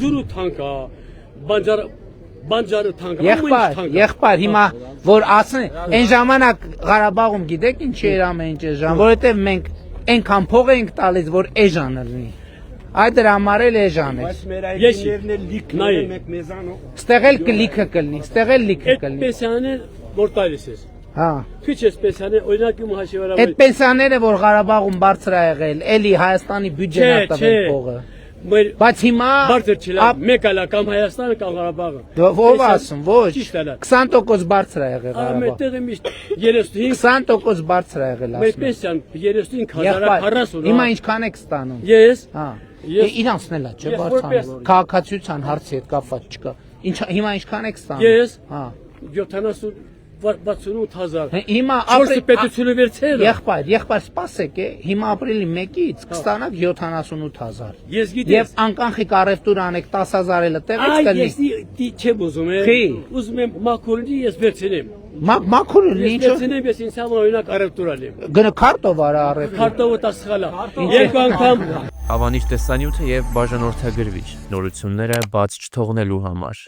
Զուրու թանկա, բանջարը թանկա, Եղբայր, հիմա որ ասեն, այն ժամանակ Ղարաբաղում գիտեք ինչ էր ամեն ինչ ժան, որովհետև մենք այնքան փող ենք տալիս, որ էժանը լինի։ Այդ դրա համար էլ էժան է։ Բայց մեր այգիներն էլ լիքն են մեկ մեզանով։ Ստեղ էլ լիքը կլինի, ստեղ էլ լիքը կլինի։ Այդ պենսիաները որ տալիս ես։ Հա։ Քիչ է պենսիաները, օրինակ իմ հաշիվարաբար։ Այդ պենսիաները, որ Ղարաբաղում բարձր է եղել, էլի Հայաստանի բյուջեն է տվել փողը։ Բայց հիմա բարձր չի լավ, մեկ այլ կամ Հայաստանը կամ Ղարաբաղը։ Ով ասում, ոչ։ 20% բարձր է եղել Ղարաբաղը։ Այդտեղը միշտ 35 20% բարձր է եղել ասում։ Մեր պենսիան 35,040։ Հիմա ինչքան եք ստանում։ Ես։ Հա։ Իրանցն էլա, չէ՞ բարձրանում։ Քաղաքացիության հարցի հետ կապված չկա։ Հիմա ինչքան եք ստանում։ Ես։ Հա։ 68,000։ Հիմա ապրիլի պետությունը վերցրել։ Եղբայր, սպասեք, հիմա ապրիլի 1-ից կստանաք 78,000։ Ես գիտեմ։ Եվ անկախիկ առևտուր անեք 10,000 էլ տեղից կլինի։ Ես չեմ ուզում, ուզում եմ մաքուրի ես վերցնեմ։ Մաքուրը ինչ։ Վերցնեմ ես ինձ համար օրինակ առևտուր ալեմ։ Գնա քարտով արա առևտուր։ Քարտովը տասխալա։ Երկու անգամ Ավանիշ տեսանյութը եւ բաժանորդագրվիչ նորությունները բաց չթողնելու համար